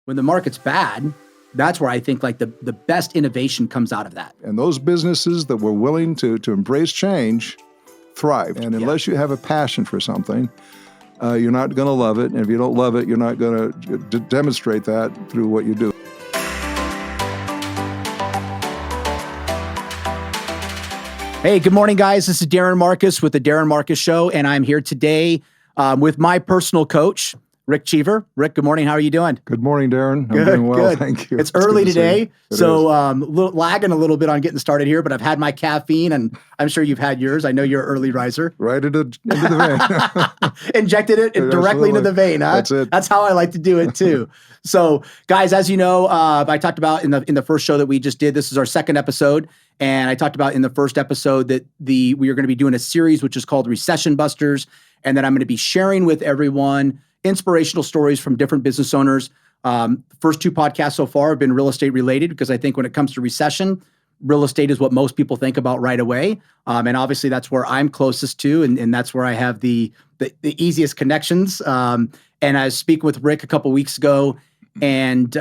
when the market's bad, that's where I think like the best innovation comes out of that. And those businesses that were willing to embrace change thrived. And unless you have a passion for something, you're not going to love it. And if you don't love it, you're not going to demonstrate that through what you do. Hey, good morning, guys. This is Darin Marques with the Darin Marques Show, and I'm here today with my personal coach, Rick Cheever. Rick, good morning. How are you doing? Good morning, Darin. I'm doing well, thank you. It's early today, so lagging a little bit on getting started here, but I've had my caffeine, and I'm sure you've had yours. I know you're an early riser. Right into the vein. Injected it directly into the vein, huh? That's it. That's how I like to do it, too. So, guys, as you know, I talked about in the first show that we just did, this is our second episode, and I talked about in the first episode that we are going to be doing a series which is called Recession Busters, and that I'm going to be sharing with everyone inspirational stories from different business owners. First two podcasts so far have been real estate related because I think when it comes to recession, real estate is what most people think about right away. And obviously that's where I'm closest to, and that's where I have the easiest connections. And I was speaking with Rick a couple weeks ago, and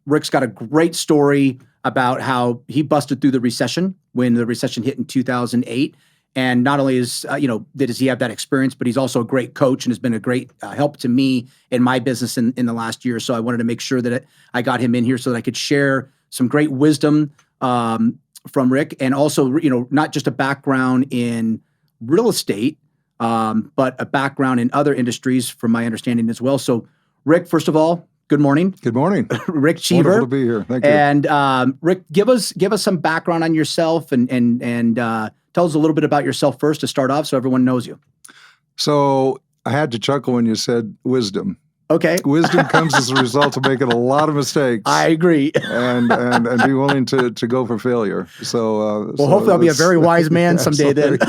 Rick's got a great story about how he busted through the recession when the recession hit in 2008. And not only does he have that experience, but he's also a great coach and has been a great help to me in my business in the last year. So I wanted to make sure that I got him in here so that I could share some great wisdom from Rick, and also, not just a background in real estate, but a background in other industries from my understanding as well. So Rick, first of all, good morning. Good morning. Rick Cheever. Wonderful to be here. Thank you. And Rick, give us some background on yourself and tell us a little bit about yourself first to start off so everyone knows you. So I had to chuckle when you said wisdom. Okay. Wisdom comes as a result of making a lot of mistakes. I agree. and be willing to go for failure. So hopefully I'll be a very wise man someday then.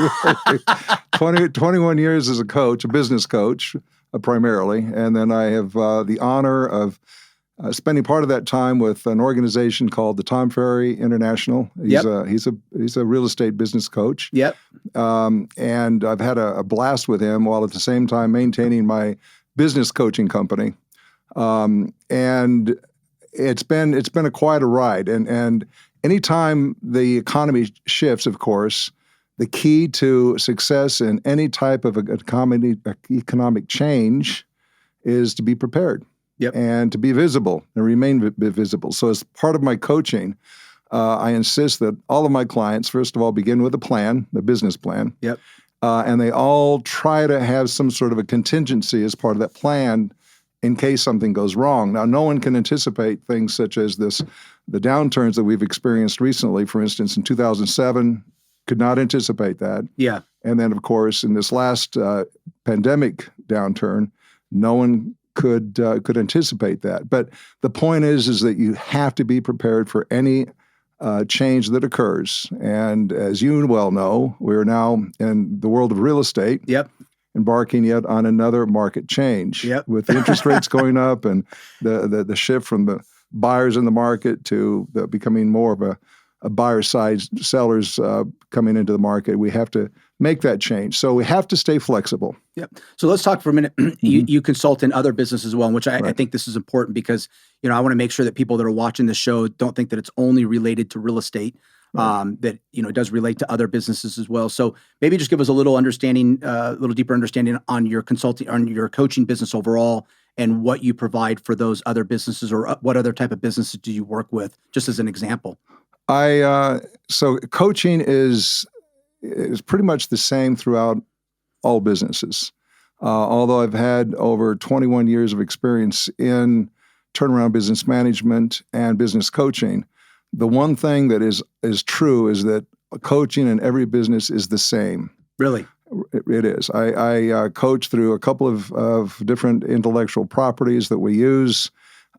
21 years as a coach, a business coach primarily. And then I have the honor of spending part of that time with an organization called the Tom Ferry International. He's a real estate business coach. Yep. And I've had a blast with him while at the same time maintaining my business coaching company. And it's been quite a ride. And anytime the economy shifts, of course, the key to success in any type of economic change is to be prepared. Yep. And to be visible and remain visible. So as part of my coaching, I insist that all of my clients, first of all, begin with a plan, a business plan. Yep. And they all try to have some sort of a contingency as part of that plan in case something goes wrong. Now, no one can anticipate things such as the downturns that we've experienced recently. For instance, in 2007, could not anticipate that. Yeah. And then, of course, in this last pandemic downturn, no one could anticipate that. But the point is that you have to be prepared for any change that occurs. And as you well know, we're now in the world of real estate. Yep. Embarking yet on another market change. Yep. With the interest rates going up and the shift from the buyers in the market to becoming more of a buyer side, sellers coming into the market. We have to make that change. So we have to stay flexible. Yep. So let's talk for a minute. You consult in other businesses as well, which I think this is important because, I want to make sure that people that are watching the show don't think that it's only related to real estate, that, it does relate to other businesses as well. So maybe just give us a little understanding, a little deeper understanding on your consulting, on your coaching business overall and what you provide for those other businesses, or what other type of businesses do you work with, just as an example. So coaching is pretty much the same throughout all businesses. Although I've had over 21 years of experience in turnaround business management and business coaching, the one thing that is true is that coaching in every business is the same. Really? It is. I coach through a couple of different intellectual properties that we use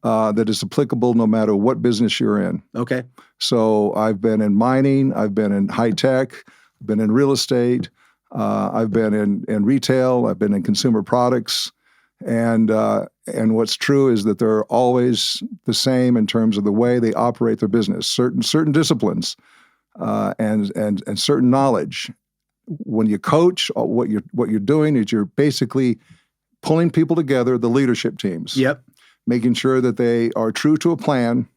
that is applicable no matter what business you're in. Okay. So I've been in mining, I've been in high tech, I've been in real estate, I've been in retail, I've been in consumer products, and what's true is that they're always the same in terms of the way they operate their business. Certain disciplines and certain knowledge. When you coach, what you're doing is you're basically pulling people together, the leadership teams. Yep. making sure that they are true to a plan,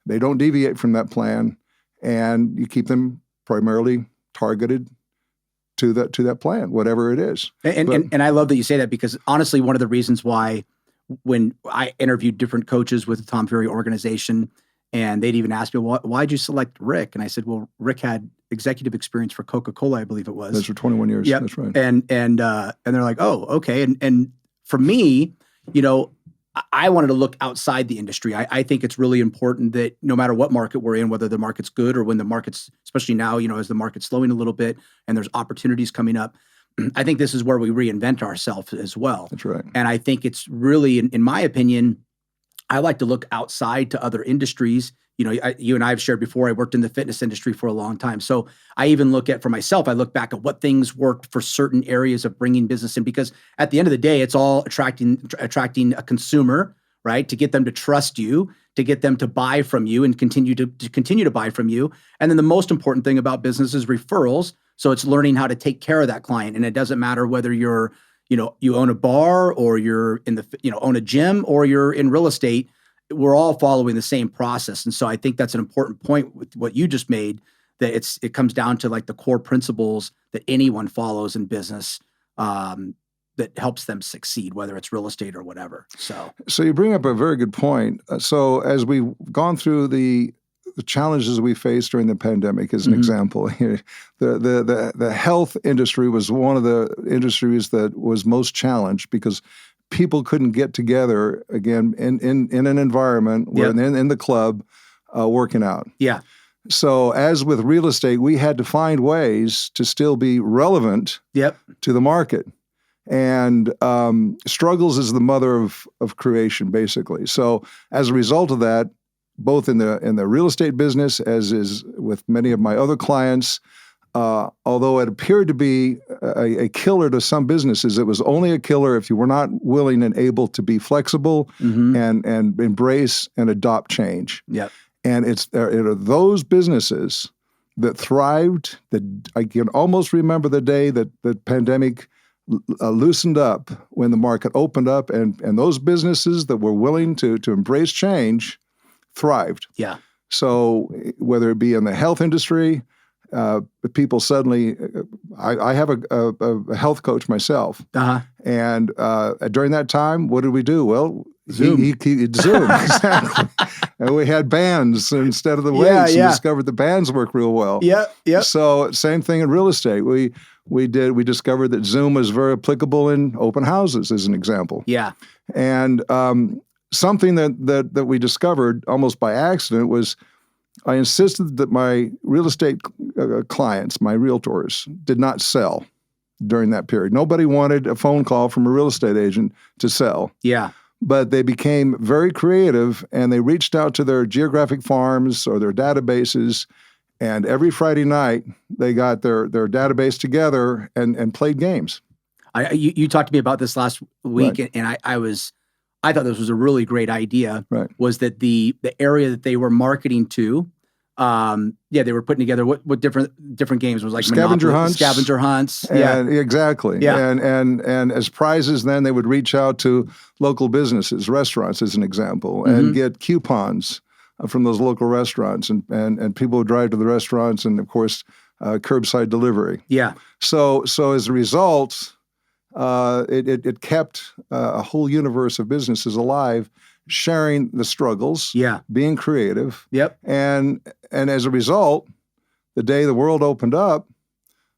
they don't deviate from that plan, and you keep them primarily targeted to that plan, whatever it is. And I love that you say that, because honestly, one of the reasons why when I interviewed different coaches with the Tom Ferry organization, and they'd even ask me, well, why'd you select Rick? And I said, well, Rick had executive experience for Coca-Cola, I believe it was. That's for 21 years. Yep. That's right. And they're like, oh, okay. And for me, I wanted to look outside the industry. I think it's really important that no matter what market we're in, whether the market's good or when the market's, especially now, as the market's slowing a little bit and there's opportunities coming up, I think this is where we reinvent ourselves as well. That's right. And I think it's really, in my opinion, I like to look outside to other industries. You and I have shared before, I worked in the fitness industry for a long time. So I even look at, for myself, I look back at what things worked for certain areas of bringing business in, because at the end of the day, it's all attracting a consumer, right? To get them to trust you, to get them to buy from you and continue to buy from you. And then the most important thing about business is referrals. So it's learning how to take care of that client. And it doesn't matter whether you're you own a bar or you're in own a gym or you're in real estate, we're all following the same process. And so I think that's an important point with what you just made, that it comes down to like the core principles that anyone follows in business, that helps them succeed, whether it's real estate or whatever. So you bring up a very good point. So as we've gone through the challenges we faced during the pandemic, as an example, the health industry was one of the industries that was most challenged, because people couldn't get together again in an environment where in the club working out. Yeah. So as with real estate, we had to find ways to still be relevant to the market. And struggles is the mother of creation, basically. So as a result of that, both in the real estate business, as is with many of my other clients, although it appeared to be a killer to some businesses, it was only a killer if you were not willing and able to be flexible and embrace and adopt change. Yep. And it are those businesses that thrived. That I can almost remember the day that the pandemic loosened up, when the market opened up, and those businesses that were willing to embrace change thrived. Yeah. So whether it be in the health industry, people suddenly, I have a health coach myself. And during that time, what did we do? Well, Zoom. Zoom, exactly. And we had bands instead of the weights. We discovered the bands work real well. Yeah. So same thing in real estate. We discovered that Zoom was very applicable in open houses, as an example. Yeah. And something that we discovered almost by accident was, I insisted that my real estate clients, my realtors, did not sell during that period. Nobody wanted a phone call from a real estate agent to sell. Yeah. But they became very creative, and they reached out to their geographic farms or their databases, and every Friday night they got their database together and played games. You talked to me about this last week, Right. and I thought this was a really great idea. Right. Was that the area that they were marketing to? They were putting together what different games. It was like scavenger hunts. And, exactly. Yeah. And as prizes, then they would reach out to local businesses, restaurants, as an example, and get coupons from those local restaurants, and people would drive to the restaurants, and of course, curbside delivery. Yeah. So as a result, it kept a whole universe of businesses alive, sharing the struggles, being creative. Yep. And as a result, the day the world opened up,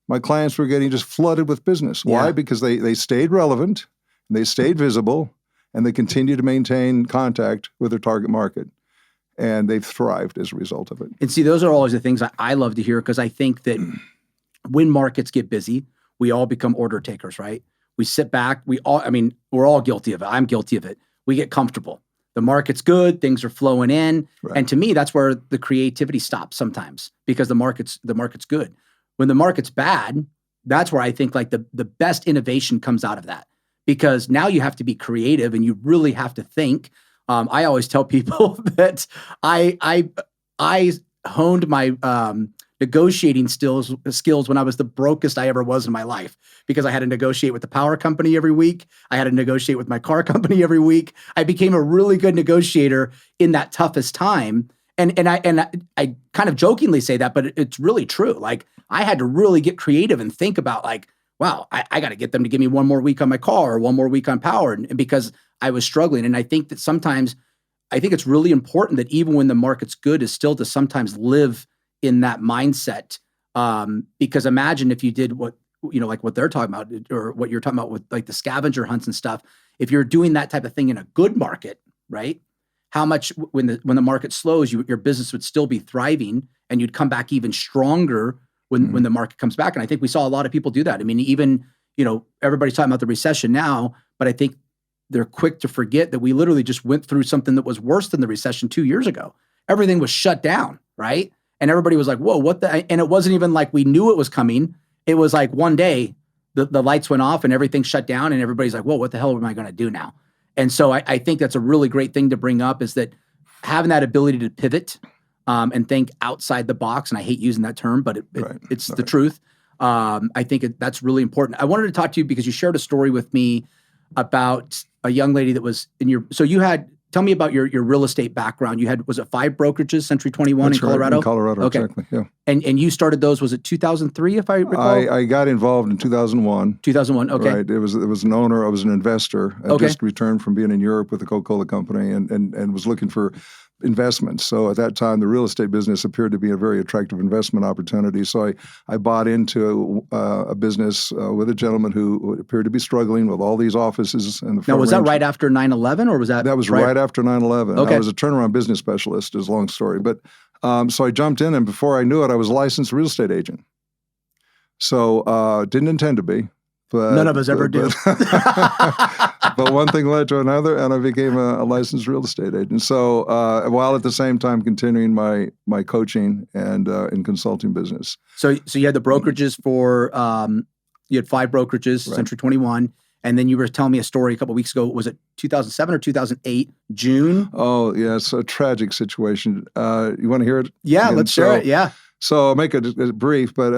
my clients were getting just flooded with business. Why? Yeah. Because they stayed relevant, they stayed visible, and they continued to maintain contact with their target market. And they've thrived as a result of it. And see, those are always the things I love to hear, because I think that when markets get busy, we all become order takers, right? We sit back. We're all guilty of it. I'm guilty of it. We get comfortable. The market's good. Things are flowing in. Right. And to me, that's where the creativity stops sometimes, because the market's good. When the market's bad, that's where I think like the best innovation comes out of that, because now you have to be creative and you really have to think. I always tell people that I honed my negotiating skills when I was the brokest I ever was in my life, because I had to negotiate with the power company every week. I had to negotiate with my car company every week. I became a really good negotiator in that toughest time. And I kind of jokingly say that, but it's really true. Like, I had to really get creative and think about, like, wow, I got to get them to give me one more week on my car or one more week on power, and because I was struggling. And I think that sometimes, I think it's really important that even when the market's good, is still to sometimes live in that mindset. Because imagine if you did what, like what they're talking about, or what you're talking about with like the scavenger hunts and stuff. If you're doing that type of thing in a good market, right? How much when the market slows, your business would still be thriving, and you'd come back even stronger when the market comes back. And I think we saw a lot of people do that. I mean, even, everybody's talking about the recession now, but I think they're quick to forget that we literally just went through something that was worse than the recession 2 years ago. Everything was shut down, right? And everybody was like, whoa, what the, and it wasn't even like we knew it was coming. It was like one day the lights went off and everything shut down, and everybody's like, whoa, what the hell am I going to do now? And so I think that's a really great thing to bring up, is that having that ability to pivot and think outside the box. And I hate using that term, but it's the truth. I think that's really important. I wanted to talk to you because you shared a story with me about a young lady that was tell me about your real estate background. You had, was it 5 brokerages, Century 21 in Colorado? In Colorado, okay. Exactly, yeah. And you started those, was it 2003, if I recall? I got involved in 2001. 2001, okay. Right, it was an owner, I was an investor. I just returned from being in Europe with the Coca-Cola company and was looking for investments. So at that time, the real estate business appeared to be a very attractive investment opportunity. So I bought into a business with a gentleman who appeared to be struggling with all these offices. And now, was that right after 9/11, or was that? That was right after 9/11. Okay. I was a turnaround business specialist, is a long story. But so I jumped in, and before I knew it, I was a licensed real estate agent. So didn't intend to be. But, none of us ever do. But one thing led to another, and I became a licensed real estate agent. So while at the same time continuing my coaching and in consulting business. So you had the brokerages for, you had 5 brokerages, right. Century 21, and then you were telling me a story a couple of weeks ago. Was it 2007 or 2008, June? Oh, yeah, it's a tragic situation. You want to hear it? Yeah, let's share it, yeah. So I'll make it brief, but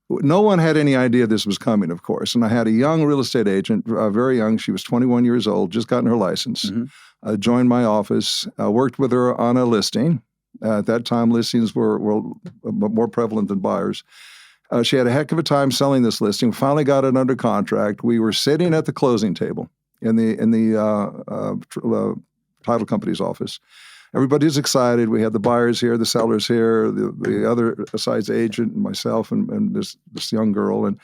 no one had any idea this was coming, of course. And I had a young real estate agent, very young. She was 21 years old, just gotten her license, joined my office, worked with her on a listing. At that time, listings were more prevalent than buyers. She had a heck of a time selling this listing, finally got it under contract. We were sitting at the closing table in the title company's office. Everybody's excited. We had the buyers here, the sellers here, the other side's agent, and myself, and this young girl. And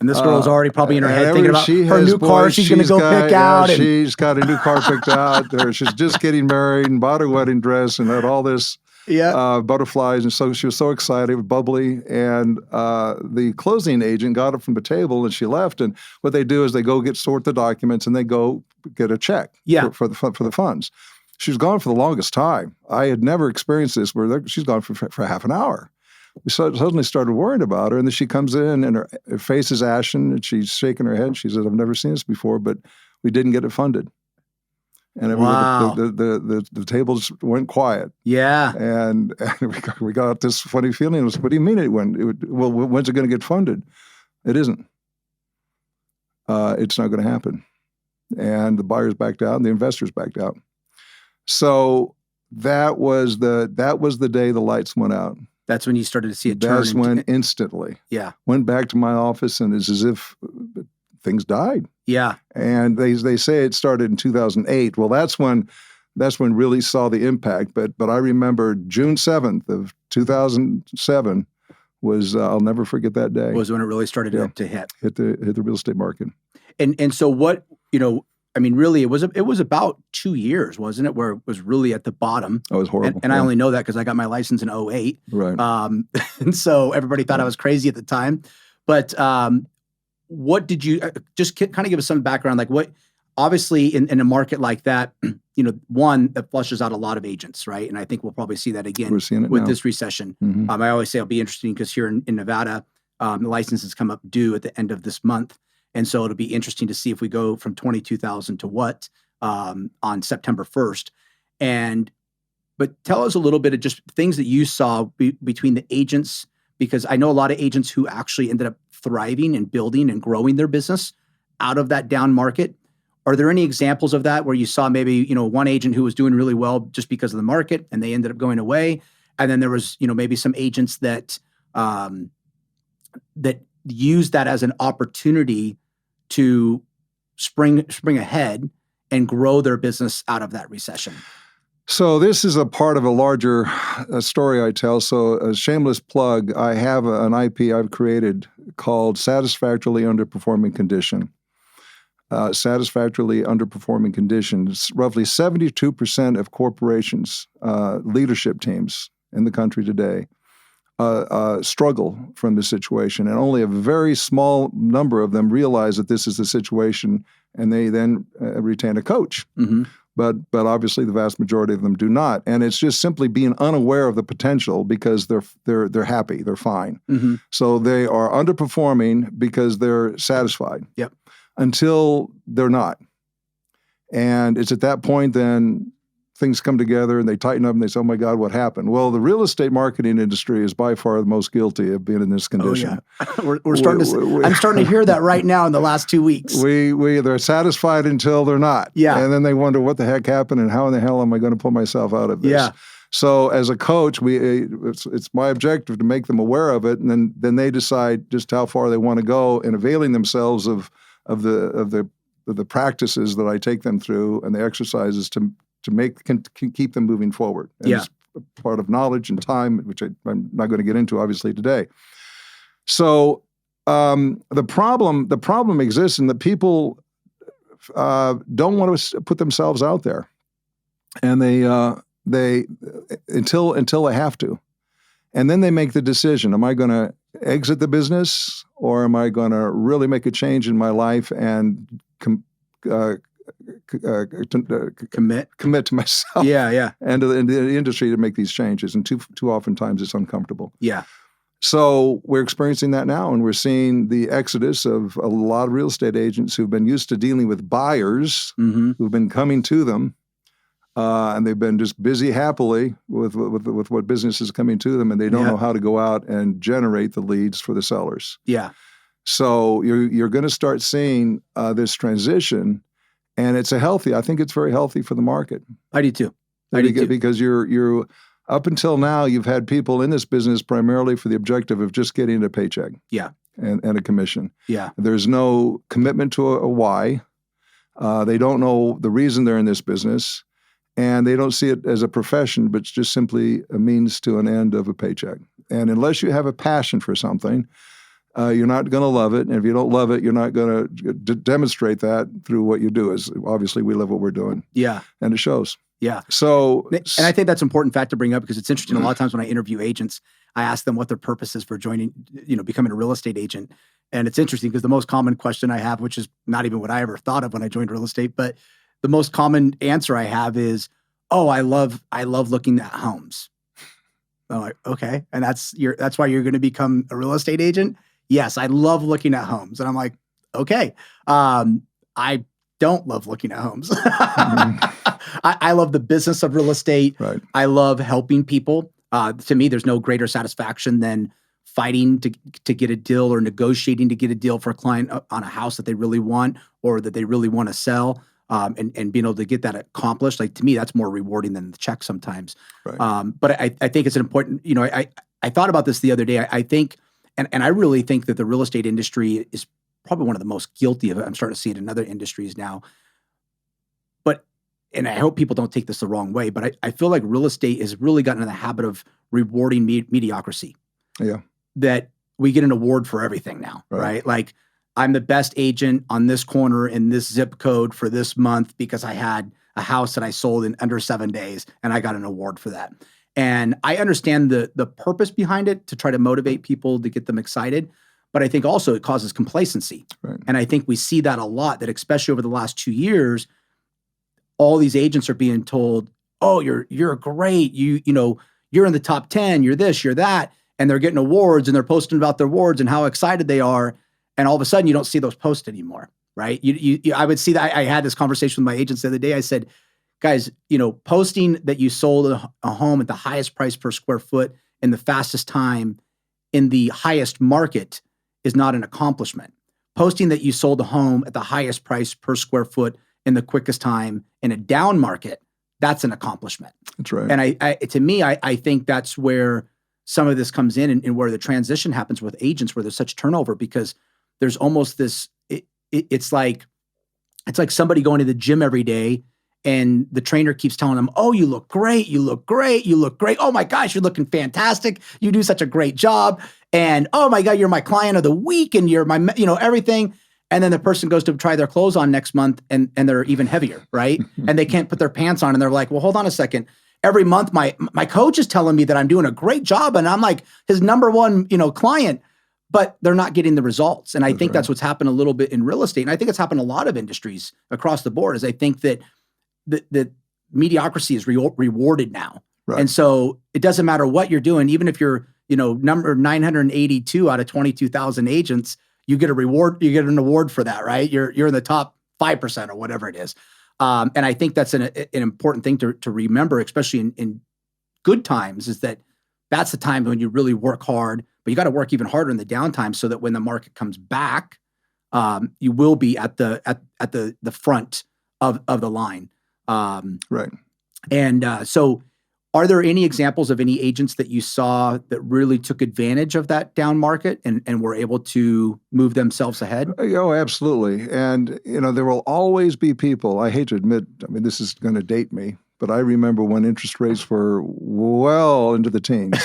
this girl's already probably in her head thinking about her new car she's going to go pick out. She's got a new car picked out. She's just getting married and bought a wedding dress and had all this butterflies. And so she was so excited, bubbly. And the closing agent got up from the table and she left. And what they do is they go sort the documents and they go get a check for the funds. She was gone for the longest time. I had never experienced this where she's gone for half an hour. We suddenly started worrying about her, and then she comes in, and her face is ashen, and she's shaking her head. She said, "I've never seen this before, but we didn't get it funded." And the tables went quiet. Yeah. And we got this funny feeling. What do you mean it went? When's it going to get funded? It isn't. It's not going to happen. And the buyers backed out, and the investors backed out. So that was the day the lights went out. That's when you started to see it turn. That's when instantly. Yeah. Went back to my office, and it's as if things died. Yeah. And they say it started in 2008. Well, that's when really saw the impact. But I remember June 7th of 2007 was I'll never forget that day. Was when it really started to hit the real estate market. And so what, I mean, really, it was about 2 years, wasn't it, where it was really at the bottom. Oh, it was horrible. And I only know that because I got my license in 2008. Right. And so everybody thought I was crazy at the time. But what did you, just kind of give us some background, like what, obviously in a market like that, one, that flushes out a lot of agents, right? And I think we'll probably see that again with this recession. Mm-hmm. I always say it'll be interesting because here in Nevada, the licenses come up due at the end of this month. And so it'll be interesting to see if we go from 22,000 to what on September 1st. And But tell us a little bit of just things that you saw between the agents, because I know a lot of agents who actually ended up thriving and building and growing their business out of that down market. Are there any examples of that where you saw maybe, one agent who was doing really well just because of the market and they ended up going away? And then there was, maybe some agents that that used that as an opportunity to spring ahead and grow their business out of that recession. So this is a part of a larger story I tell. So a shameless plug, I have an IP I've created called Satisfactorily Underperforming Condition. Satisfactorily underperforming conditions. Roughly 72% of corporations, leadership teams in the country today struggle from this situation, and only a very small number of them realize that this is the situation, and they then retain a coach. Mm-hmm. But obviously the vast majority of them do not, and it's just simply being unaware of the potential because they're happy, they're fine. Mm-hmm. So they are underperforming because they're satisfied. Yep. Until they're not, and it's at that point then things come together and they tighten up and they say, "Oh my God, what happened?" Well, the real estate marketing industry is by far the most guilty of being in this condition. Oh, yeah. we're starting to. I'm starting to hear that right now in the last 2 weeks. They're satisfied until they're not. Yeah. And then they wonder what the heck happened and how in the hell am I going to pull myself out of this? Yeah. So as a coach, it's my objective to make them aware of it, and then they decide just how far they want to go in availing themselves of the practices that I take them through and the exercises to can keep them moving forward. And it's part of knowledge and time, which I'm not going to get into obviously today. So the problem exists in that people don't want to put themselves out there, and they until they have to. And then they make the decision, am I going to exit the business, or am I going to really make a change in my life and commit to myself and to the industry to make these changes? And too oftentimes it's uncomfortable. Yeah. So we're experiencing that now, and we're seeing the exodus of a lot of real estate agents who've been used to dealing with buyers who've been coming to them. And they've been just busy happily with what business is coming to them, and they don't know how to go out and generate the leads for the sellers. Yeah. So you're going to start seeing this transition, and I think it's very healthy for the market. I do too. Because you're up until now, you've had people in this business primarily for the objective of just getting a paycheck. Yeah. And a commission. Yeah. There's no commitment to a why. They don't know the reason they're in this business. And they don't see it as a profession, but it's just simply a means to an end of a paycheck. And unless you have a passion for something, you're not going to love it. And if you don't love it, you're not going to demonstrate that through what you do. As obviously, we love what we're doing. Yeah. And it shows. Yeah. So, and I think that's an important fact to bring up because it's interesting. A lot of times when I interview agents, I ask them what their purpose is for becoming a real estate agent. And it's interesting because the most common question I have, which is not even what I ever thought of when I joined real estate, but the most common answer I have is, "Oh, I love looking at homes." I'm like, okay, and that's why you're going to become a real estate agent? Yes, I love looking at homes, and I'm like, okay. I don't love looking at homes. I love the business of real estate. Right. I love helping people. To me, there's no greater satisfaction than fighting to get a deal or negotiating to get a deal for a client on a house that they really want or that they really want to sell. And being able to get that accomplished, like to me, that's more rewarding than the check sometimes. Right. But I think it's an important, I thought about this the other day. I think, and I really think that the real estate industry is probably one of the most guilty of it. I'm starting to see it in other industries now. And I hope people don't take this the wrong way, but I feel like real estate has really gotten in the habit of rewarding mediocrity. Yeah. That we get an award for everything now, right? Like, I'm the best agent on this corner in this zip code for this month because I had a house that I sold in under 7 days and I got an award for that. And I understand the purpose behind it to try to motivate people to get them excited, but I think also it causes complacency. Right. And I think we see that a lot, that especially over the last 2 years, all these agents are being told, "Oh, you're great. You're in the top 10, you're this, you're that." And they're getting awards and they're posting about their awards and how excited they are. And all of a sudden, you don't see those posts anymore, right? I would see that. I had this conversation with my agents the other day. I said, guys, posting that you sold a home at the highest price per square foot in the fastest time in the highest market is not an accomplishment. Posting that you sold a home at the highest price per square foot in the quickest time in a down market, that's an accomplishment. That's right. And to me, I think that's where some of this comes in and where the transition happens with agents, where there's such turnover, because there's almost this, it's like somebody going to the gym every day and the trainer keeps telling them, oh, you look great, you look great, you look great. Oh my gosh, you're looking fantastic. You do such a great job. And oh my God, you're my client of the week and you're my, everything. And then the person goes to try their clothes on next month and they're even heavier, right? And they can't put their pants on and they're like, well, hold on a second. Every month my coach is telling me that I'm doing a great job and I'm like his number one, client, but they're not getting the results. And I think that's what's happened a little bit in real estate. And I think it's happened in a lot of industries across the board, is I think that the mediocrity is rewarded now. Right. And so it doesn't matter what you're doing, even if you're, number 982 out of 22,000 agents, you get a reward, you get an award for that, right? You're in the top 5% or whatever it is. And I think that's an important thing to remember, especially in good times, is that's the time when you really work hard, but you got to work even harder in the downtime so that when the market comes back, you will be at the front of the line. Right. And so are there any examples of any agents that you saw that really took advantage of that down market and were able to move themselves ahead? Oh, absolutely. And, there will always be people, I hate to admit, this is going to date me, but I remember when interest rates were well into the teens.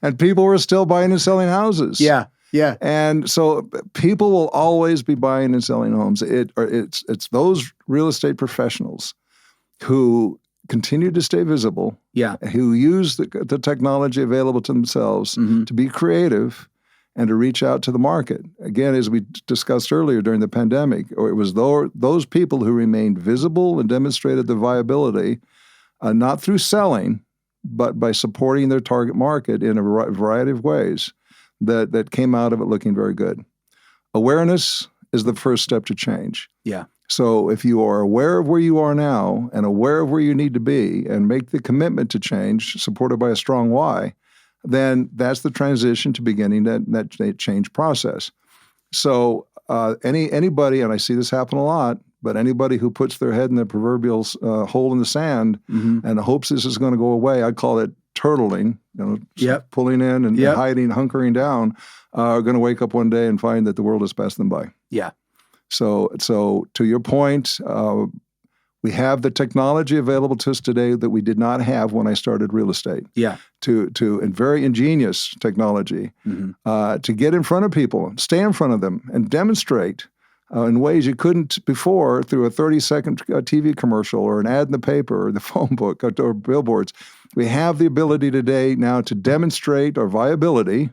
And people were still buying and selling houses. Yeah. Yeah. And so people will always be buying and selling homes. It's those real estate professionals who continue to stay visible, who use the technology available to themselves to be creative and to reach out to the market. Again, as we discussed earlier during the pandemic, it was those people who remained visible and demonstrated the viability, not through selling, but by supporting their target market in a variety of ways, that came out of it looking very good. Awareness is the first step to change. Yeah. So if you are aware of where you are now and aware of where you need to be and make the commitment to change, supported by a strong why, then that's the transition to beginning that change process. So anybody, and I see this happen a lot, but anybody who puts their head in the proverbial hole in the sand and hopes this is going to go away, I call it turtling, pulling in and hiding, hunkering down, are going to wake up one day and find that the world has passed them by. Yeah. So to your point, we have the technology available to us today that we did not have when I started real estate. Yeah. And very ingenious technology to get in front of people, stay in front of them, and demonstrate in ways you couldn't before through a 30-second TV commercial or an ad in the paper or the phone book or billboards. We have the ability today now to demonstrate our viability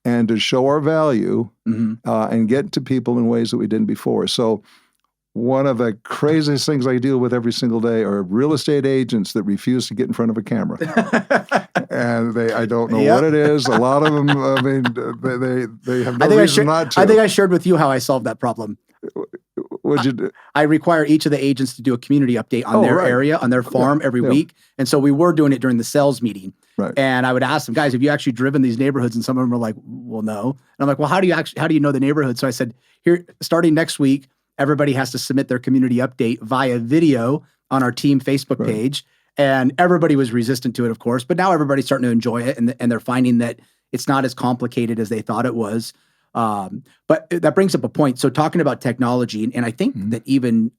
and to show our value and get to people in ways that we didn't before. So one of the craziest things I deal with every single day are real estate agents that refuse to get in front of a camera. And I don't know what it is. A lot of them, they have no reason not to. I think I shared with you how I solved that problem. What'd you do? I require each of the agents to do a community update on their area, on their farm every week. And so we were doing it during the sales meeting. Right. And I would ask them, guys, have you actually driven these neighborhoods? And some of them were like, well, no. And I'm like, well, how do you know the neighborhood? So I said, here, starting next week, everybody has to submit their community update via video on our team Facebook page. And everybody was resistant to it, of course, but now everybody's starting to enjoy it. And they're finding that it's not as complicated as they thought it was. But that brings up a point. So talking about technology, and I think that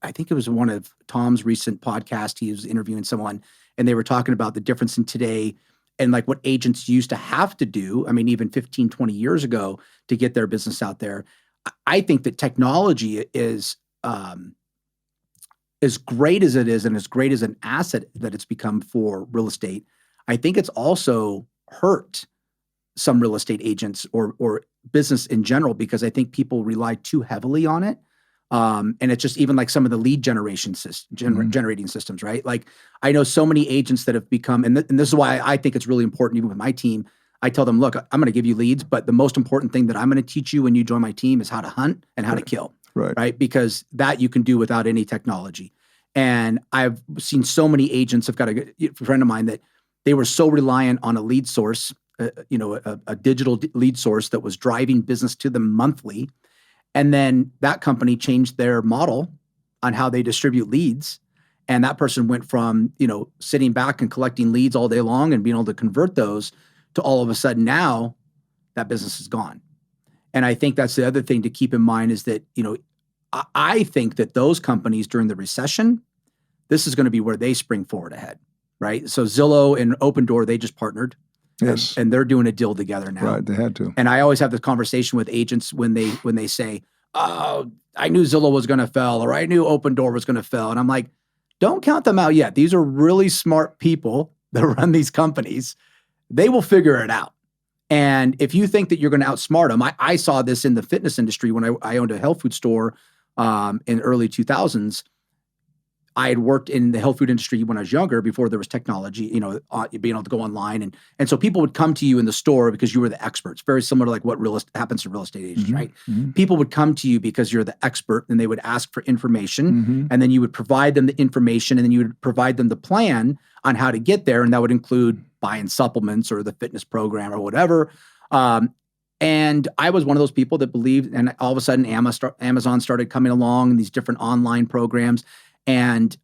I think it was one of Tom's recent podcasts, he was interviewing someone and they were talking about the difference in today and like what agents used to have to do. I mean, even 15, 20 years ago to get their business out there. I think that technology is as great as it is and as great as an asset that it's become for real estate. I think it's also hurt some real estate agents or business in general, because I think people rely too heavily on it. And it's just even like some of the lead generation generating systems, right? Like I know so many agents that have become, and this is why I think it's really important, even with my team, I tell them, look, I'm going to give you leads, but the most important thing that I'm going to teach you when you join my team is how to hunt and how to kill, right? Because that you can do without any technology. And I've seen so many agents. I've got a friend of mine that they were so reliant on a lead source, a digital lead source that was driving business to them monthly. And then that company changed their model on how they distribute leads. And that person went from, sitting back and collecting leads all day long and being able to convert those to all of a sudden now that business is gone. And I think that's the other thing to keep in mind is that, I think that those companies during the recession, this is going to be where they spring forward ahead, right? So Zillow and Opendoor, they just partnered. Yes. And they're doing a deal together now. Right, they had to. And I always have this conversation with agents when they say, oh, I knew Zillow was going to fail, or I knew Opendoor was going to fail. And I'm like, don't count them out yet. These are really smart people that run these companies. They will figure it out. And if you think that you're going to outsmart them, I saw this in the fitness industry when I owned a health food store in the early 2000s. I had worked in the health food industry when I was younger, before there was technology, being able to go online. And so people would come to you in the store because you were the experts, very similar to like what happens to real estate agents, right? Mm-hmm. People would come to you because you're the expert, and they would ask for information, and then you would provide them the information, and then you would provide them the plan on how to get there. And that would include buying supplements or the fitness program or whatever. And I was one of those people that believed, and all of a sudden Amazon started coming along and these different online programs. And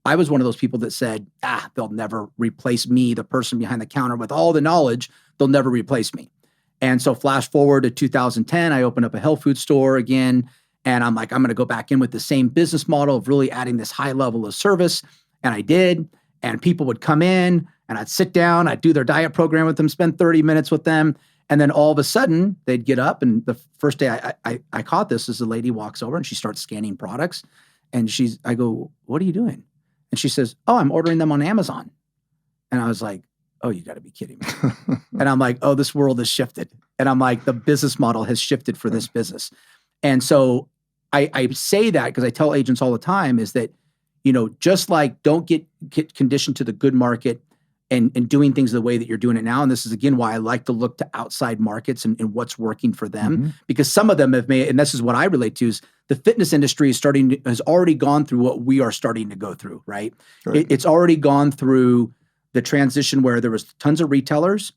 I was one of those people that said, they'll never replace me, the person behind the counter with all the knowledge, they'll never replace me. And so flash forward to 2010, I opened up a health food store again. And I'm like, I'm going to go back in with the same business model of really adding this high level of service. And I did. And people would come in and I'd sit down, I'd do their diet program with them, spend 30 minutes with them. And then all of a sudden they'd get up. And the first day I caught this is the lady walks over and she starts scanning products. And I go, what are you doing? And she says, oh, I'm ordering them on Amazon. And I was like, oh, you got to be kidding me. And I'm like, oh, this world has shifted. And I'm like, the business model has shifted for this business. And so I say that because I tell agents all the time is that, just like don't get conditioned to the good market and doing things the way that you're doing it now. And this is, again, why I like to look to outside markets and what's working for them, because some of them have made, and this is what I relate to, is the fitness industry has already gone through what we are starting to go through, right? It's already gone through the transition where there was tons of retailers.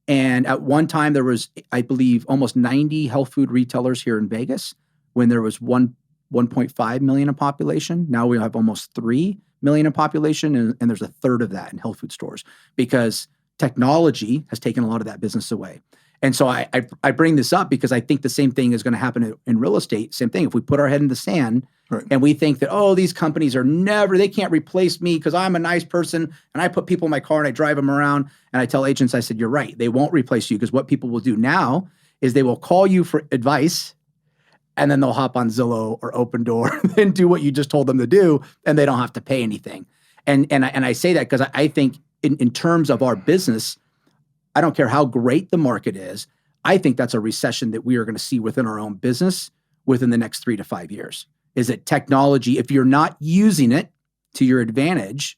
And at one time there was, I believe, almost 90 health food retailers here in Vegas when there was 1.5 million in population. Now we have almost 3 million in population, and there's a third of that in health food stores because technology has taken a lot of that business away. And so I bring this up because I think the same thing is going to happen in real estate. Same thing. If we put our head in the sand and we think that, oh, these companies they can't replace me because I'm a nice person and I put people in my car and I drive them around. And I tell agents, I said, you're right. They won't replace you because what people will do now is they will call you for advice, and then they'll hop on Zillow or Opendoor and do what you just told them to do, and they don't have to pay anything. And I say that because I think in terms of our business, I don't care how great the market is, I think that's a recession that we are going to see within our own business within the next 3 to 5 years. Is that technology, if you're not using it to your advantage,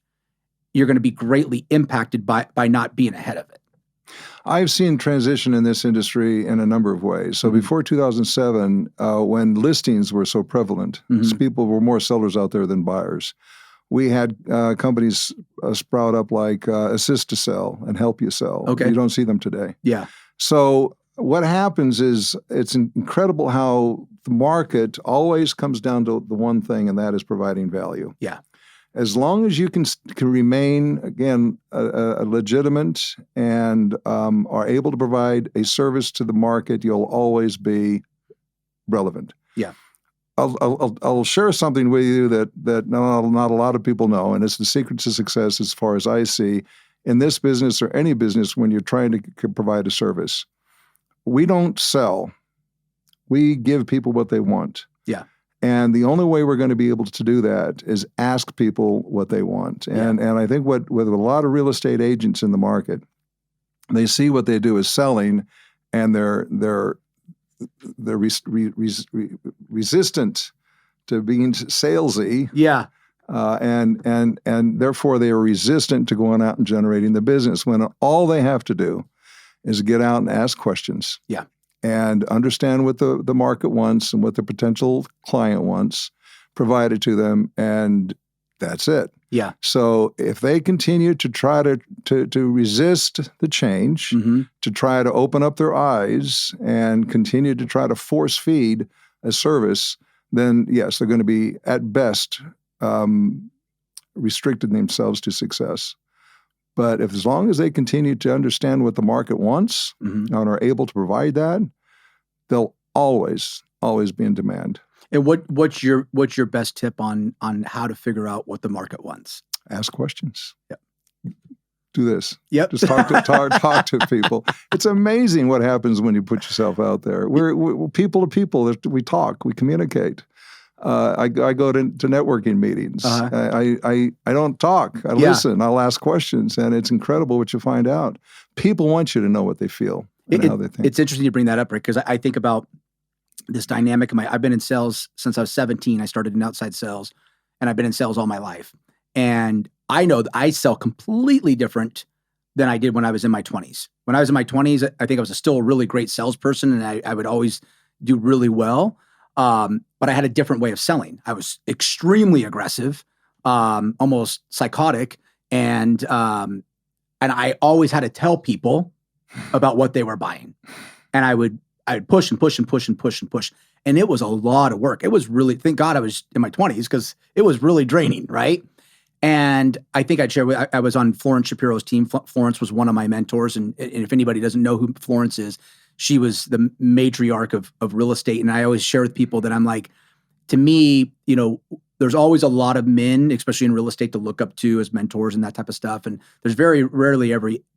you're going to be greatly impacted by not being ahead of it. I've seen transition in this industry in a number of ways. So before 2007, when listings were so prevalent, people were more sellers out there than buyers. We had companies sprout up like Assist to Sell and Help You Sell. Okay. You don't see them today. Yeah. So what happens is it's incredible how the market always comes down to the one thing, and that is providing value. Yeah. As long as you can remain, again, a legitimate and are able to provide a service to the market, you'll always be relevant. Yeah. I'll share something with you that not a lot of people know, and it's the secret to success as far as I see in this business or any business when you're trying to provide a service. We don't sell. We give people what they want. Yeah. And the only way we're going to be able to do that is ask people what they want. And I think with a lot of real estate agents in the market, they see what they do as selling, and they're resistant to being salesy. Yeah. And therefore they are resistant to going out and generating the business when all they have to do is get out and ask questions. Yeah. And understand what the market wants and what the potential client wants, provide it to them, and that's it. Yeah. So if they continue to try to resist the change, to try to open up their eyes and continue to try to force feed a service, then yes, they're going to be at best restricting themselves to success. But if as long as they continue to understand what the market wants and are able to provide that, they'll always be in demand. And what's your best tip on how to figure out what the market wants? Ask questions. Yep. Do this. Yep. Just talk to people. It's amazing what happens when you put yourself out there. We're people to people. We talk. We communicate. I go to networking meetings. I don't talk. I listen. I'll ask questions, and it's incredible what you find out. People want you to know what they feel and how they think. It's interesting you bring that up, Rick, because I think about this dynamic. I've been in sales since I was 17. I started in outside sales, and I've been in sales all my life. And I know that I sell completely different than I did when I was in my 20s. When I was in my 20s, I think I was still a really great salesperson, and I would always do really well. But I had a different way of selling. I was extremely aggressive, almost psychotic, and I always had to tell people about what they were buying. And I'd push and push and push and push and push. And it was a lot of work. It was really, thank God I was in my 20s because it was really draining, right? And I think I'd share, I was on Florence Shapiro's team. Florence was one of my mentors. And if anybody doesn't know who Florence is, she was the matriarch of real estate. And I always share with people that I'm like, to me, there's always a lot of men, especially in real estate, to look up to as mentors and that type of stuff. And there's very rarely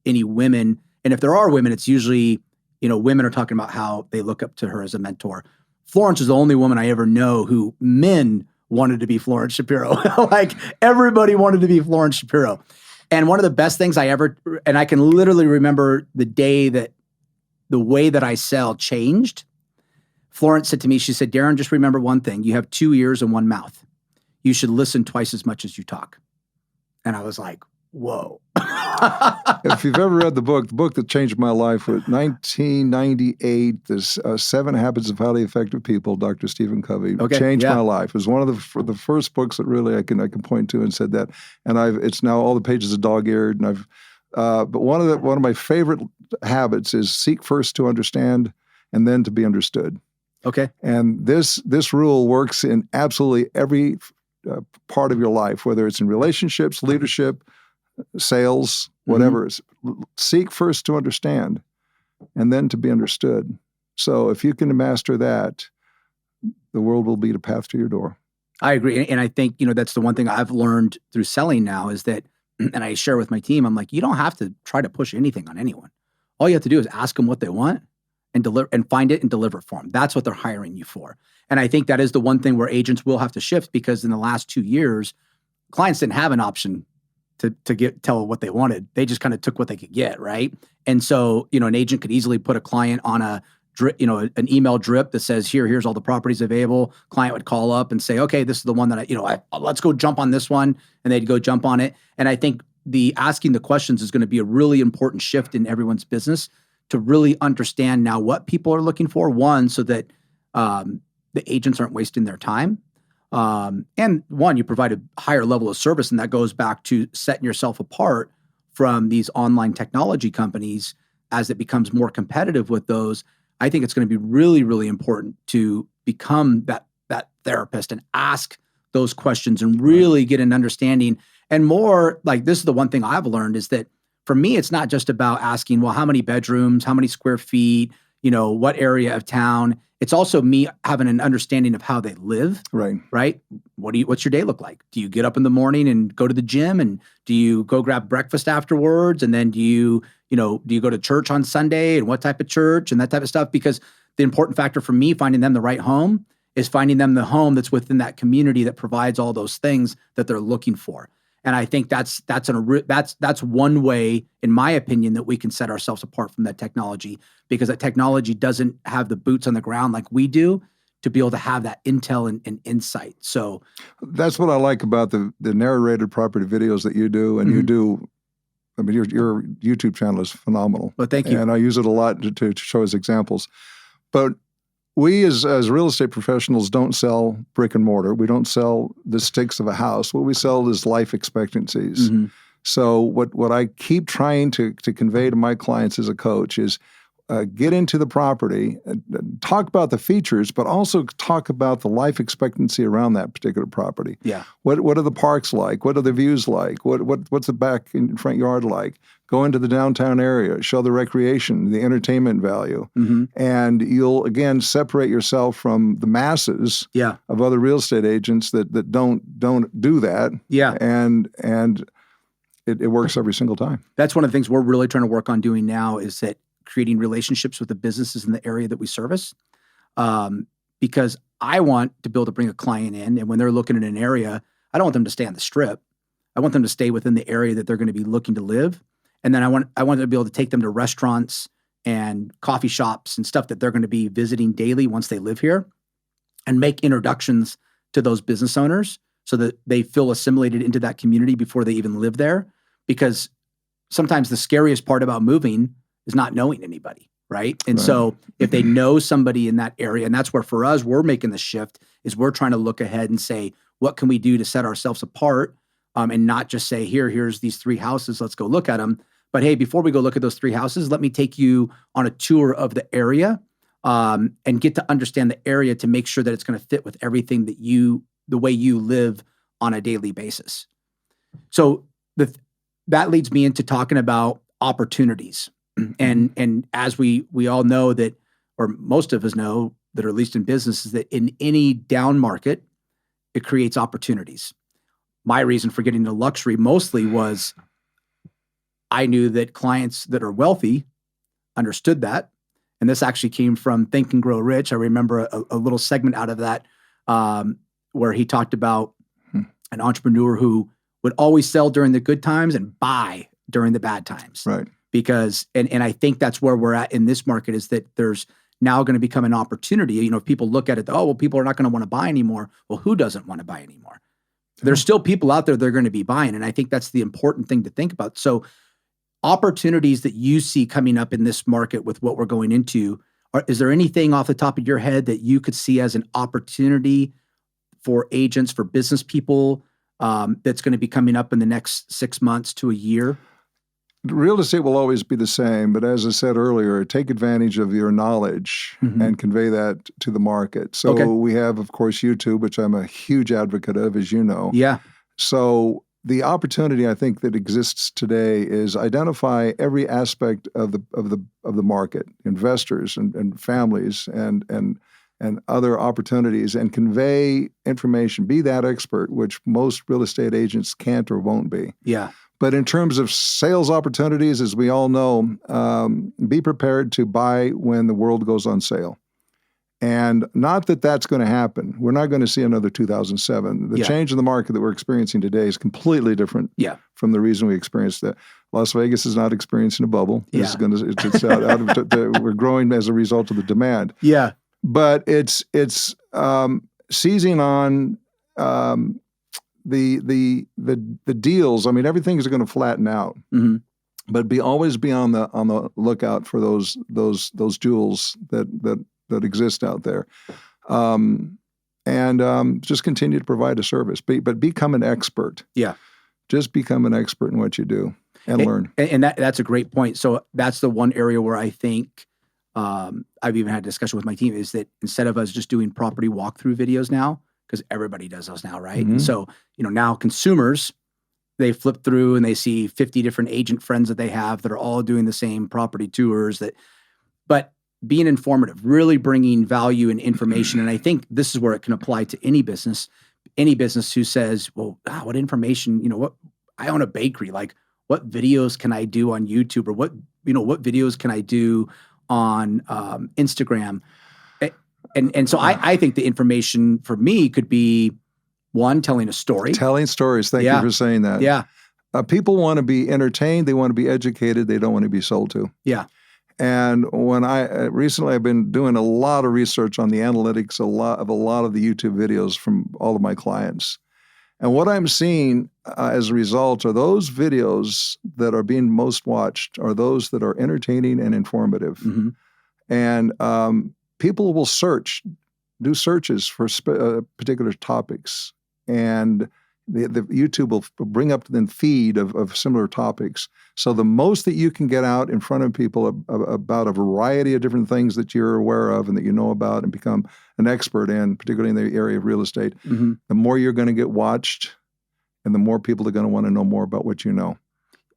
any women. And if there are women, it's usually, women are talking about how they look up to her as a mentor. Florence is the only woman I ever know who men wanted to be Florence Shapiro. Like everybody wanted to be Florence Shapiro. And one of the best things and I can literally remember the day that the way that I sell changed. Florence said to me, she said, Darin, just remember one thing. You have 2 ears and 1 mouth. You should listen twice as much as you talk. And I was like, whoa. If you've ever read the book that changed my life was 1998, this 7 Habits of Highly Effective People, Dr. Stephen Covey, changed my life. It was one of the first books that really I can point to and said that. And it's now all the pages are dog-eared. And but one of my favorite habits is seek first to understand and then to be understood. Okay. And this rule works in absolutely every part of your life, whether it's in relationships, leadership, sales, whatever. Seek first to understand and then to be understood. So if you can master that, the world will be the path to your door. I agree. And I think, that's the one thing I've learned through selling now is that, and I share with my team, I'm like, you don't have to try to push anything on anyone. All you have to do is ask them what they want and deliver and find it and deliver it for them. That's what they're hiring you for. And I think that is the one thing where agents will have to shift, because in the last 2 years, clients didn't have an option to tell what they wanted. They just kind of took what they could get, right? And so, an agent could easily put a client on a drip, an email drip that says, here's all the properties available. Client would call up and say, okay, this is the one that let's go jump on this one. And they'd go jump on it. And I think the asking the questions is going to be a really important shift in everyone's business to really understand now what people are looking for. One, so that the agents aren't wasting their time. And one, you provide a higher level of service, and that goes back to setting yourself apart from these online technology companies as it becomes more competitive with those. I think it's going to be really, really important to become that therapist and ask those questions and really get an understanding. And more like, this is the one thing I've learned is that for me, it's not just about asking, well, how many bedrooms, how many square feet, what area of town. It's also me having an understanding of how they live. Right. What's your day look like? Do you get up in the morning and go to the gym, and do you go grab breakfast afterwards? And then do you go to church on Sunday, and what type of church and that type of stuff? Because the important factor for me finding them the right home is finding them the home that's within that community that provides all those things that they're looking for. And I think that's one way, in my opinion, that we can set ourselves apart from that technology, because that technology doesn't have the boots on the ground like we do to be able to have that intel and insight. So that's what I like about the narrated property videos that you do, and you do. I mean, your YouTube channel is phenomenal. Well, thank you. And I use it a lot to show as examples. But we as real estate professionals don't sell brick and mortar. We don't sell the sticks of a house. What we sell is life expectancies. Mm-hmm. So what I keep trying to convey to my clients as a coach is get into the property, talk about the features, but also talk about the life expectancy around that particular property. Yeah. What are the parks like? What are the views like? What's the back and front yard like? Go into the downtown area, show the recreation, the entertainment value, Mm-hmm. and you'll again separate yourself from the masses of other real estate agents that don't do that. Yeah. And it works every single time. That's one of the things we're really trying to work on doing now is that creating relationships with the businesses in the area that we service. Because I want to be able to bring a client in, and when they're looking at an area, I don't want them to stay on the strip. I want them to stay within the area that they're going to be looking to live. And then I want to be able to take them to restaurants and coffee shops and stuff that they're going to be visiting daily once they live here, and make introductions to those business owners so that they feel assimilated into that community before they even live there. Because sometimes the scariest part about moving is not knowing anybody, right? And so if they know somebody in that area, and that's where for us, we're making the shift, is we're trying to look ahead and say, what can we do to set ourselves apart, and not just say, here's these 3 houses, let's go look at them. But hey, before we go look at those 3 houses, let me take you on a tour of the area, and get to understand the area to make sure that it's going to fit with everything that the way you live on a daily basis. So that leads me into talking about opportunities. And as we all know that, or most of us know that, or at least in business, is that in any down market, it creates opportunities. My reason for getting into luxury mostly was I knew that clients that are wealthy understood that. And this actually came from Think and Grow Rich. I remember a little segment out of that where he talked about an entrepreneur who would always sell during the good times and buy during the bad times. Right. Because, and I think that's where we're at in this market, is that there's now going to become an opportunity. If people look at it, people are not going to want to buy anymore. Well, who doesn't want to buy anymore? There's still people out there that are going to be buying. And I think that's the important thing to think about. So opportunities that you see coming up in this market with what we're going into, is there anything off the top of your head that you could see as an opportunity for agents, for business people, that's going to be coming up in the next 6 months to a year? Real estate will always be the same, but as I said earlier, take advantage of your knowledge and convey that to the market. So we have, of course, YouTube, which I'm a huge advocate of, as you know. Yeah. So the opportunity I think that exists today is identify every aspect of the market, investors and families and other opportunities, and convey information. Be that expert, which most real estate agents can't or won't be. Yeah. But in terms of sales opportunities, as we all know, be prepared to buy when the world goes on sale. And not that that's going to happen. We're not going to see another 2007. The change in the market that we're experiencing today is completely different from the reason we experienced that. Las Vegas is not experiencing a bubble. This is going to, it's out of, we're growing as a result of the demand. Yeah. But it's seizing on the deals. I mean, everything is going to flatten out, but always be on the lookout for those jewels that exist out there, and just continue to provide a service. But become an expert. Yeah, just become an expert in what you do and learn. And that's a great point. So that's the one area where I think I've even had a discussion with my team, is that instead of us just doing property walkthrough videos now, because everybody does those now, right? And so, now consumers, they flip through and they see 50 different agent friends that they have that are all doing the same property tours. But being informative, really bringing value and information. And I think this is where it can apply to any business who says, well, what information, I own a bakery, like what videos can I do on YouTube, or what videos can I do on Instagram? And so I think the information for me could be, one, telling a story. Telling stories. Thank you for saying that. Yeah. People want to be entertained. They want to be educated. They don't want to be sold to. Yeah. And when recently I've been doing a lot of research on the analytics, a lot of the YouTube videos from all of my clients. And what I'm seeing as a result are those videos that are being most watched are those that are entertaining and informative. And people will do searches for particular topics, and the YouTube will bring up the feed of similar topics. So the most that you can get out in front of people about a variety of different things that you're aware of and that you know about and become an expert in, particularly in the area of real estate, the more you're going to get watched and the more people are going to want to know more about what you know.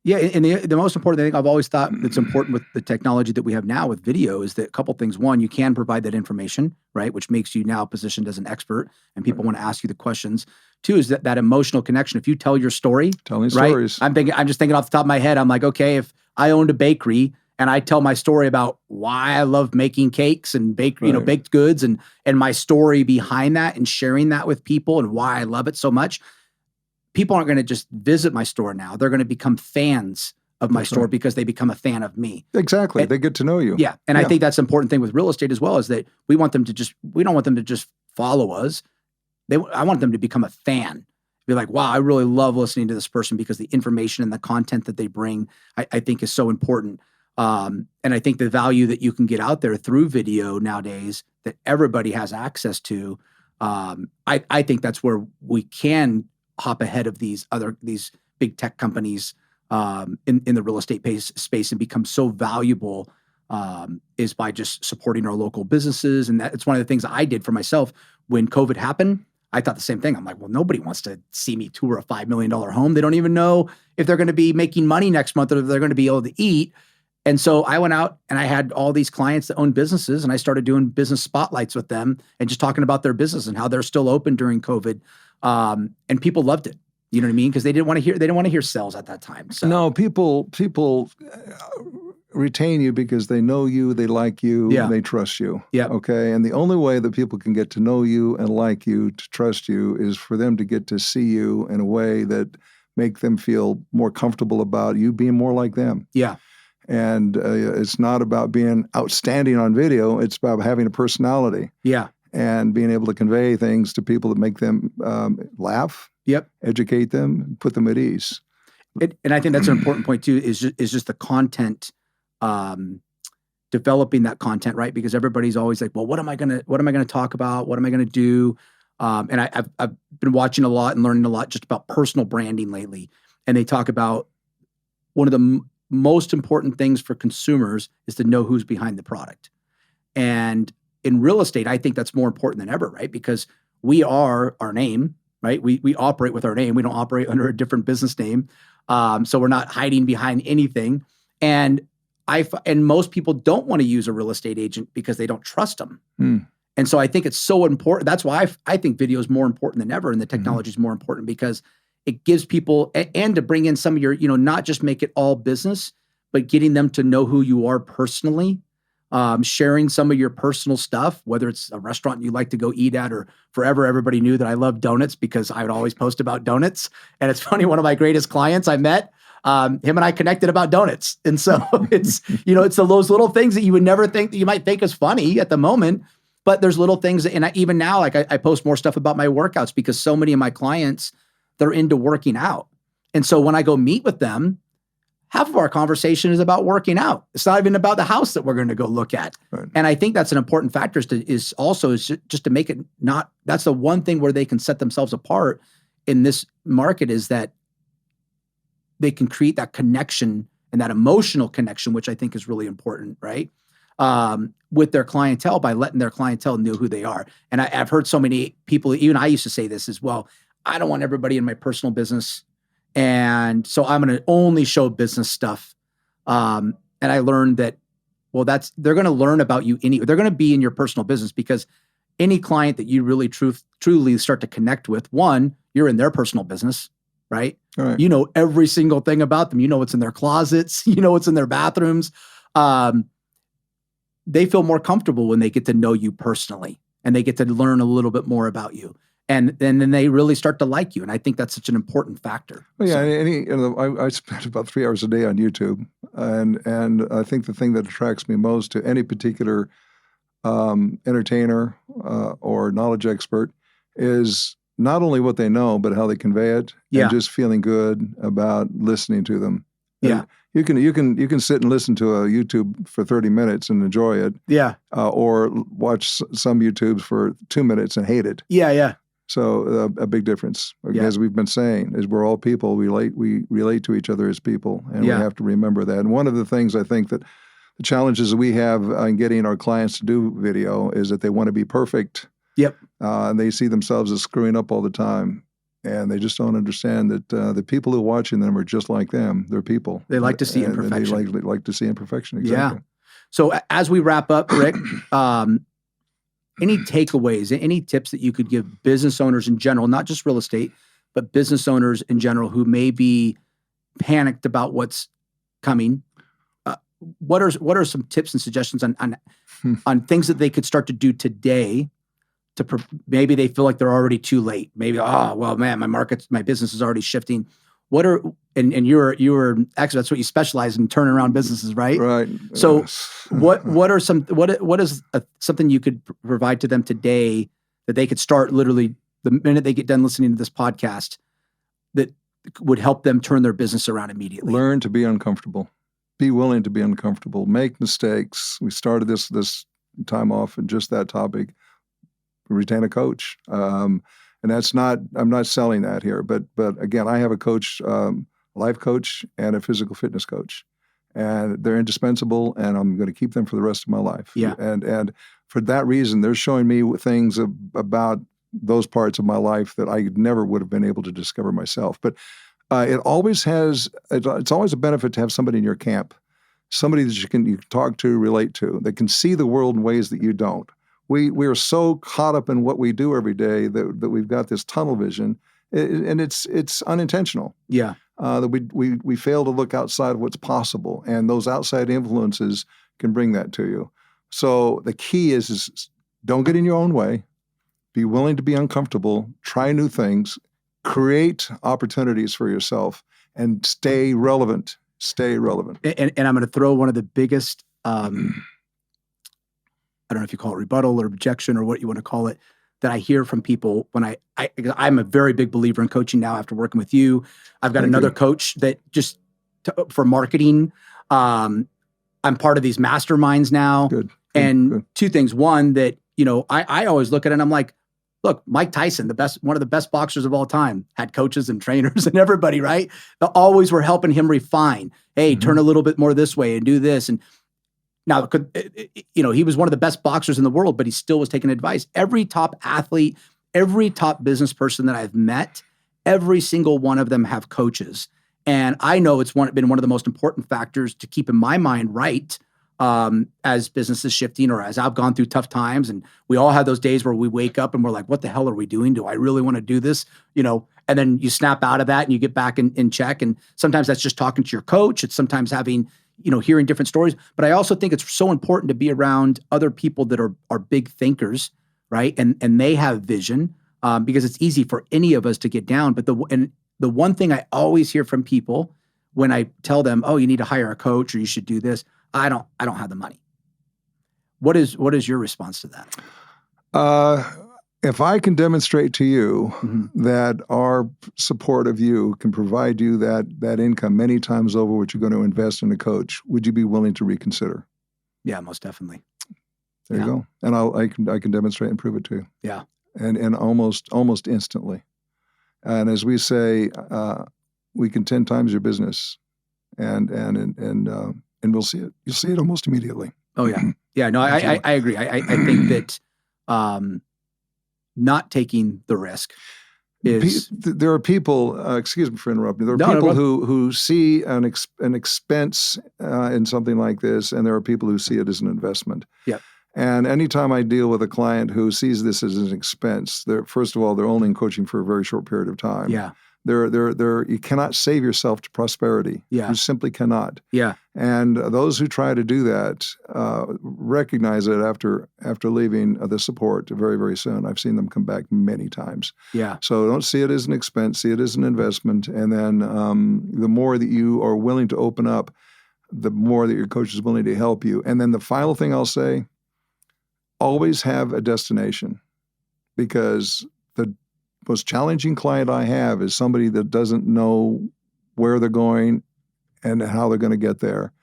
Yeah, and the most important thing I've always thought that's important with the technology that we have now with video is that a couple things. One, you can provide that information, right, which makes you now positioned as an expert, and people want to ask you the questions. Two is that emotional connection. If you tell your story, telling right, stories. I'm just thinking off the top of my head. I'm like, okay, if I owned a bakery and I tell my story about why I love making cakes and baked goods, and my story behind that, and sharing that with people and why I love it so much. People aren't going to just visit my store now. They're going to become fans of my store because they become a fan of me. Exactly. And they get to know you. Yeah. And I think that's an important thing with real estate as well, is that we don't want them to just follow us. I want them to become a fan. Be like, wow, I really love listening to this person because the information and the content that they bring, I think is so important. And I think the value that you can get out there through video nowadays that everybody has access to, I think that's where we can hop ahead of these big tech companies in the real estate space and become so valuable is by just supporting our local businesses. And it's one of the things I did for myself when COVID happened. I thought the same thing. I'm like, well, nobody wants to see me tour a $5 million home. They don't even know if they're going to be making money next month or if they're going to be able to eat. And so I went out and I had all these clients that own businesses, and I started doing business spotlights with them and just talking about their business and how they're still open during COVID. And people loved it. You know what I mean? Because they didn't want to hear sales at that time. So. No, people retain you because they know you, they like you, and they trust you. Yeah. Okay. And the only way that people can get to know you and like you, to trust you, is for them to get to see you in a way that make them feel more comfortable about you being more like them. Yeah. And it's not about being outstanding on video. It's about having a personality. Yeah. And being able to convey things to people that make them laugh, educate them, put them at ease. And I think that's an important point too, is just the content, developing that content, right? Because everybody's always like, well, what am I gonna talk about? What am I gonna do? And I've been watching a lot and learning a lot just about personal branding lately. And they talk about one of the most important things for consumers is to know who's behind the product. And in real estate, I think that's more important than ever, right? Because we are our name, right? We operate with our name. We don't operate under a different business name. So we're not hiding behind anything. And most people don't want to use a real estate agent because they don't trust them. And so I think it's so important. That's why I think video is more important than ever, and the technology is more important, because it gives people, and to bring in some of your, not just make it all business, but getting them to know who you are personally. Sharing some of your personal stuff, whether it's a restaurant you like to go eat at, or forever everybody knew that I love donuts because I would always post about donuts. And it's funny, one of my greatest clients I met, him and I connected about donuts. And so it's, it's those little things that you would never think that you might think is funny at the moment, but there's little things that, and even now, like I post more stuff about my workouts because so many of my clients, they're into working out. And so when I go meet with them, half of our conversation is about working out. It's not even about the house that we're going to go look at. Right. And I think that's an important factor is just to make it not, that's the one thing where they can set themselves apart in this market, is that they can create that connection and that emotional connection, which I think is really important, right? With their clientele, by letting their clientele know who they are. And I've heard so many people, even I used to say this as well, I don't want everybody in my personal business. And so I'm going to only show business stuff. And I learned that, well, they're going to learn about you they're going to be in your personal business, because any client that you really truly start to connect with, one, you're in their personal business, right? Right. You know every single thing about them. You know what's in their closets. You know what's in their bathrooms. They feel more comfortable when they get to know you personally, and they get to learn a little bit more about you. And then they really start to like you. And I think that's such an important factor. Well, yeah, I spend about 3 hours a day on YouTube. And I think the thing that attracts me most to any particular entertainer or knowledge expert is not only what they know, but how they convey it, and just feeling good about listening to them. Yeah. And you can sit and listen to a YouTube for 30 minutes and enjoy it. Yeah. Or watch some YouTubes for 2 minutes and hate it. Yeah. Yeah. So a big difference, as we've been saying, is we're all people. We relate to each other as people, and we have to remember that. And one of the things I think that the challenges we have in getting our clients to do video is that they want to be perfect. Yep. And they see themselves as screwing up all the time. And they just don't understand that the people who are watching them are just like them. They're people. They like to see imperfection. And they like to see imperfection, exactly. Yeah. So as we wrap up, Rick, any takeaways, any tips that you could give business owners in general, not just real estate, but business owners in general who may be panicked about what's coming? What are some tips and suggestions on things that they could start to do today maybe they feel like they're already too late. Maybe, my business is already shifting. And you're actually, that's what you specialize in, turning around businesses, right? Right. So what is something you could provide to them today that they could start literally the minute they get done listening to this podcast that would help them turn their business around immediately? Learn to be uncomfortable. Be willing to be uncomfortable. Make mistakes. We started this time off in just that topic. Retain a coach. And that's not, I'm not selling that here, but again, I have a coach, life coach and a physical fitness coach, and they're indispensable, and I'm going to keep them for the rest of my life. Yeah. And for that reason, they're showing me things about those parts of my life that I never would have been able to discover myself. But it's always a benefit to have somebody in your camp, somebody that you can talk to, relate to, that can see the world in ways that you don't. We are so caught up in what we do every day that we've got this tunnel vision, and it's unintentional. Yeah. That we fail to look outside of what's possible, and those outside influences can bring that to you. So the key is don't get in your own way. Be willing to be uncomfortable. Try new things. Create opportunities for yourself, and stay relevant. Stay relevant. And I'm going to throw one of the biggest. I don't know if you call it rebuttal or objection or what you want to call it, that I hear from people when I'm a very big believer in coaching now after working with you. I've got another coach that just for marketing. I'm part of these masterminds now. Good. Two things. One, that, I always look at it and I'm like, look, Mike Tyson, one of the best boxers of all time, had coaches and trainers and everybody, right? They always were helping him refine. Hey, turn a little bit more this way and do this. And now, he was one of the best boxers in the world, but he still was taking advice. Every top athlete, every top business person that I've met, every single one of them have coaches. And I know it's been one of the most important factors to keep in my mind right as business is shifting, or as I've gone through tough times. And we all have those days where we wake up and we're like, what the hell are we doing? Do I really want to do this? And then you snap out of that and you get back in check. And sometimes that's just talking to your coach. It's sometimes having hearing different stories. But I also think it's so important to be around other people that are big thinkers, right? And they have vision, because it's easy for any of us to get down. But the one thing I always hear from people when I tell them, oh, you need to hire a coach or you should do this, I don't have the money. What is your response to that? If I can demonstrate to you that our support of you can provide you that income many times over what you're going to invest in a coach, would you be willing to reconsider? Yeah, most definitely. There you go. And I can demonstrate and prove it to you. Yeah. And almost instantly. And as we say, we can 10 times your business, and we'll see it. You'll see it almost immediately. Oh yeah. Yeah. No, I agree. I think that not taking the risk is. There are people. Excuse me for interrupting. There are people who see an expense in something like this, and there are people who see it as an investment. Yeah. And anytime I deal with a client who sees this as an expense, first of all, they're only in coaching for a very short period of time. Yeah. You cannot save yourself to prosperity. Yeah. You simply cannot. Yeah. And those who try to do that recognize it after leaving the support very, very soon. I've seen them come back many times. Yeah. So don't see it as an expense, see it as an investment. And then the more that you are willing to open up, the more that your coach is willing to help you. And then the final thing I'll say, always have a destination, because the most challenging client I have is somebody that doesn't know where they're going and how they're going to get there.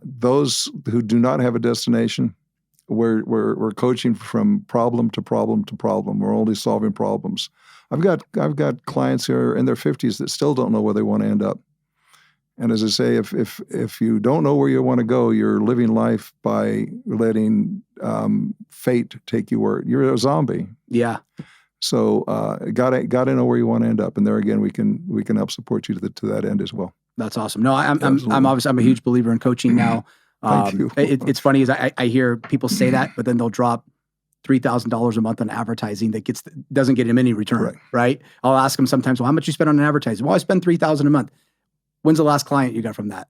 Those who do not have a destination, we're coaching from problem to problem to problem. We're only solving problems. I've got clients here in their 50s that still don't know where they want to end up. And as I say, if you don't know where you want to go, you're living life by letting fate take you where you're a zombie. Yeah. So gotta know where you want to end up, and there again we can help support you to that end as well. That's awesome. No, I'm obviously I'm a huge believer in coaching now. Thank you. It's funny is I hear people say that, but then they'll drop $3,000 a month on advertising that doesn't get him any return. Right? I'll ask them sometimes, well, how much you spend on advertising? Well, I spend $3,000 a month. When's the last client you got from that?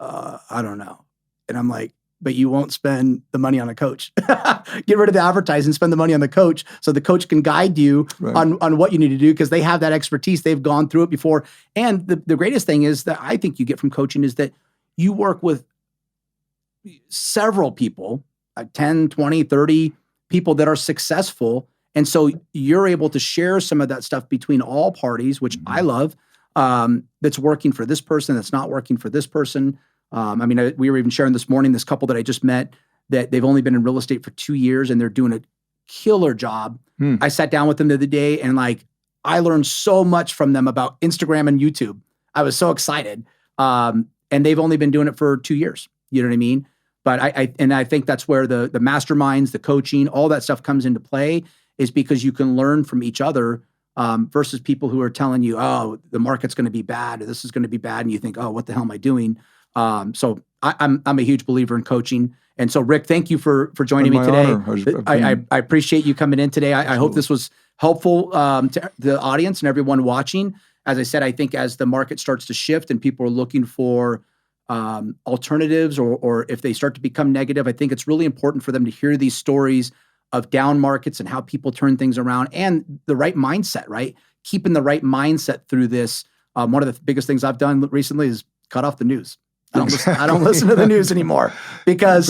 I don't know. And I'm like, but you won't spend the money on a coach. Get rid of the advertising, spend the money on the coach so the coach can guide you on what you need to do because they have that expertise. They've gone through it before. And the greatest thing is that I think you get from coaching is that you work with several people, 10, 20, 30 people that are successful. And so you're able to share some of that stuff between all parties, which I love. That's working for this person, that's not working for this person. We were even sharing this morning, this couple that I just met, that they've only been in real estate for 2 years and they're doing a killer job. I sat down with them the other day and I learned so much from them about Instagram and YouTube. I was so excited. And they've only been doing it for 2 years. You know what I mean? But I think that's where the masterminds, the coaching, all that stuff comes into play, is because you can learn from each other. Versus people who are telling you, oh, the market's going to be bad, or this is going to be bad, and you think, oh, what the hell am I doing? So I'm a huge believer in coaching, and so Rick, thank you for joining me today. I appreciate you coming in today. I hope this was helpful to the audience and everyone watching. As I said, I think as the market starts to shift and people are looking for alternatives, or if they start to become negative, I think it's really important for them to hear these stories of down markets and how people turn things around, and the right mindset, right? Keeping the right mindset through this. One of the biggest things I've done recently is cut off the news. I don't listen to the news anymore because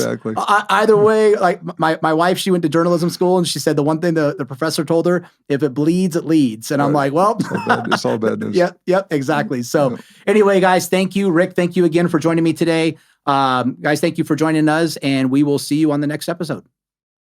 either way, like my wife, she went to journalism school and she said the one thing the professor told her, if it bleeds, it leads. And I'm like, well, it's all bad news. Yep, exactly. So anyway, guys, thank you. Rick, thank you again for joining me today. Guys, thank you for joining us, and we will see you on the next episode.